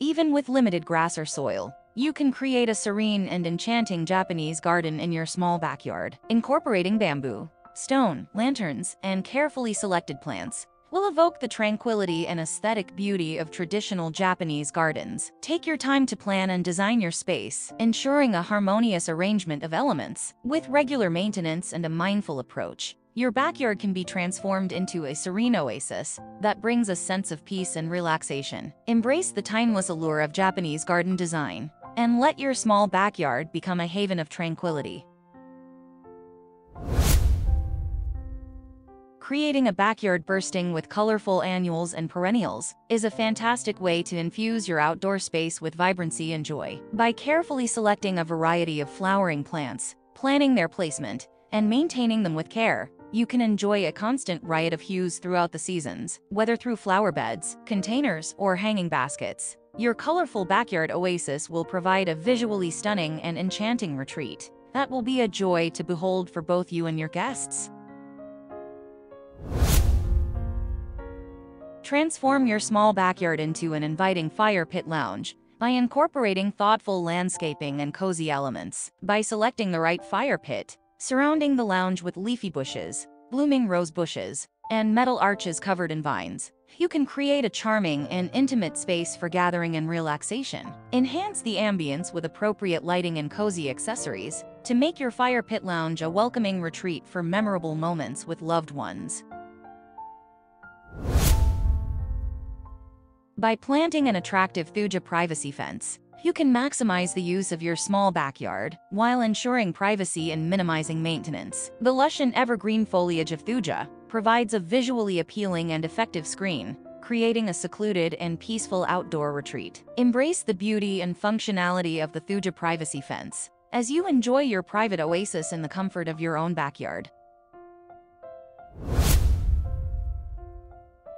Even with limited grass or soil, you can create a serene and enchanting Japanese garden in your small backyard. Incorporating bamboo, stone, lanterns, and carefully selected plants will evoke the tranquility and aesthetic beauty of traditional Japanese gardens. Take your time to plan and design your space, ensuring a harmonious arrangement of elements. With regular maintenance and a mindful approach, your backyard can be transformed into a serene oasis that brings a sense of peace and relaxation. Embrace the timeless allure of Japanese garden design, and let your small backyard become a haven of tranquility. Creating a backyard bursting with colorful annuals and perennials is a fantastic way to infuse your outdoor space with vibrancy and joy. By carefully selecting a variety of flowering plants, planning their placement, and maintaining them with care, you can enjoy a constant riot of hues throughout the seasons. Whether through flower beds, containers, or hanging baskets, your colorful backyard oasis will provide a visually stunning and enchanting retreat that will be a joy to behold for both you and your guests. Transform your small backyard into an inviting fire pit lounge by incorporating thoughtful landscaping and cozy elements. By selecting the right fire pit, surrounding the lounge with leafy bushes, blooming rose bushes, and metal arches covered in vines, you can create a charming and intimate space for gathering and relaxation. Enhance the ambience with appropriate lighting and cozy accessories to make your fire pit lounge a welcoming retreat for memorable moments with loved ones. By planting an attractive thuja privacy fence, you can maximize the use of your small backyard while ensuring privacy and minimizing maintenance. The lush and evergreen foliage of thuja provides a visually appealing and effective screen, creating a secluded and peaceful outdoor retreat. Embrace the beauty and functionality of the thuja privacy fence as you enjoy your private oasis in the comfort of your own backyard.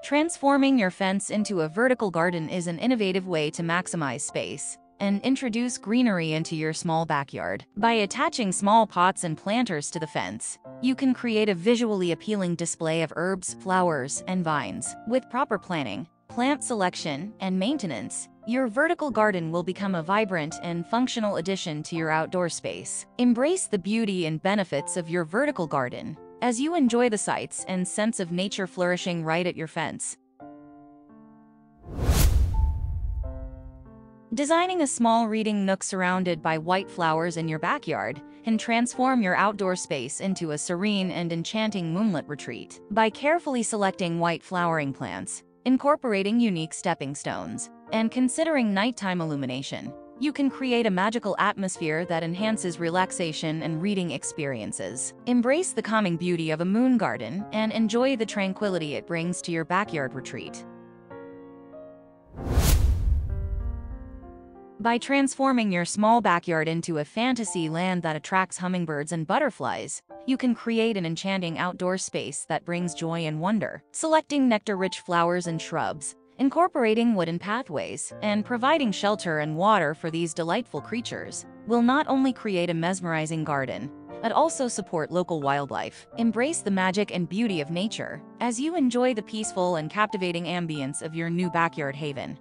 Transforming your fence into a vertical garden is an innovative way to maximize space and introduce greenery into your small backyard. By attaching small pots and planters to the fence, you can create a visually appealing display of herbs, flowers, and vines. With proper planning, plant selection, and maintenance, your vertical garden will become a vibrant and functional addition to your outdoor space. Embrace the beauty and benefits of your vertical garden as you enjoy the sights and sense of nature flourishing right at your fence. Designing a small reading nook surrounded by white flowers in your backyard can transform your outdoor space into a serene and enchanting moonlit retreat. By carefully selecting white flowering plants, incorporating unique stepping stones, and considering nighttime illumination, you can create a magical atmosphere that enhances relaxation and reading experiences. Embrace the calming beauty of a moon garden and enjoy the tranquility it brings to your backyard retreat. By transforming your small backyard into a fantasy land that attracts hummingbirds and butterflies, you can create an enchanting outdoor space that brings joy and wonder. Selecting nectar-rich flowers and shrubs, incorporating wooden pathways, and providing shelter and water for these delightful creatures will not only create a mesmerizing garden, but also support local wildlife. Embrace the magic and beauty of nature as you enjoy the peaceful and captivating ambience of your new backyard haven.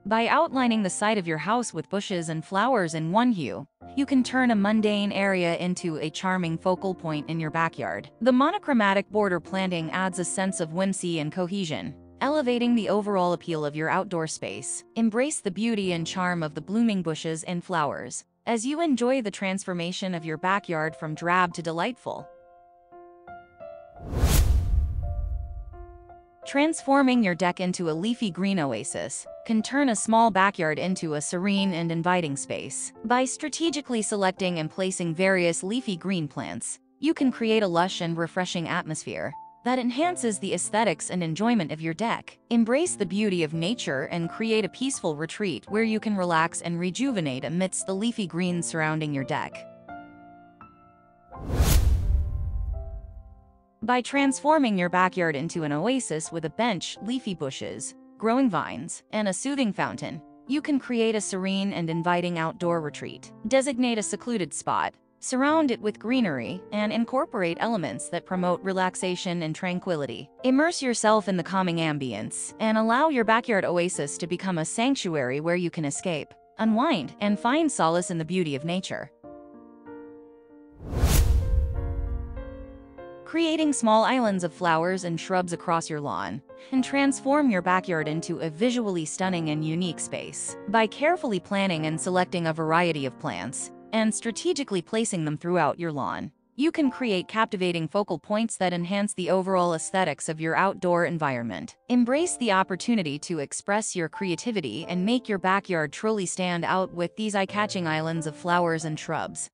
By outlining the side of your house with bushes and flowers in one hue, you can turn a mundane area into a charming focal point in your backyard. The monochromatic border planting adds a sense of whimsy and cohesion, elevating the overall appeal of your outdoor space. Embrace the beauty and charm of the blooming bushes and flowers as you enjoy the transformation of your backyard from drab to delightful. Transforming your deck into a leafy green oasis can turn a small backyard into a serene and inviting space. By strategically selecting and placing various leafy green plants, you can create a lush and refreshing atmosphere that enhances the aesthetics and enjoyment of your deck. Embrace the beauty of nature and create a peaceful retreat where you can relax and rejuvenate amidst the leafy greens surrounding your deck. By transforming your backyard into an oasis with a bench, leafy bushes, growing vines, and a soothing fountain, you can create a serene and inviting outdoor retreat. Designate a secluded spot, Surround it with greenery and incorporate elements that promote relaxation and tranquility. Immerse yourself in the calming ambience and allow your backyard oasis to become a sanctuary where you can escape, unwind, and find solace in the beauty of nature. Creating small islands of flowers and shrubs across your lawn and transform your backyard into a visually stunning and unique space. By carefully planning and selecting a variety of plants and strategically placing them throughout your lawn, you can create captivating focal points that enhance the overall aesthetics of your outdoor environment. Embrace the opportunity to express your creativity and make your backyard truly stand out with these eye-catching islands of flowers and shrubs.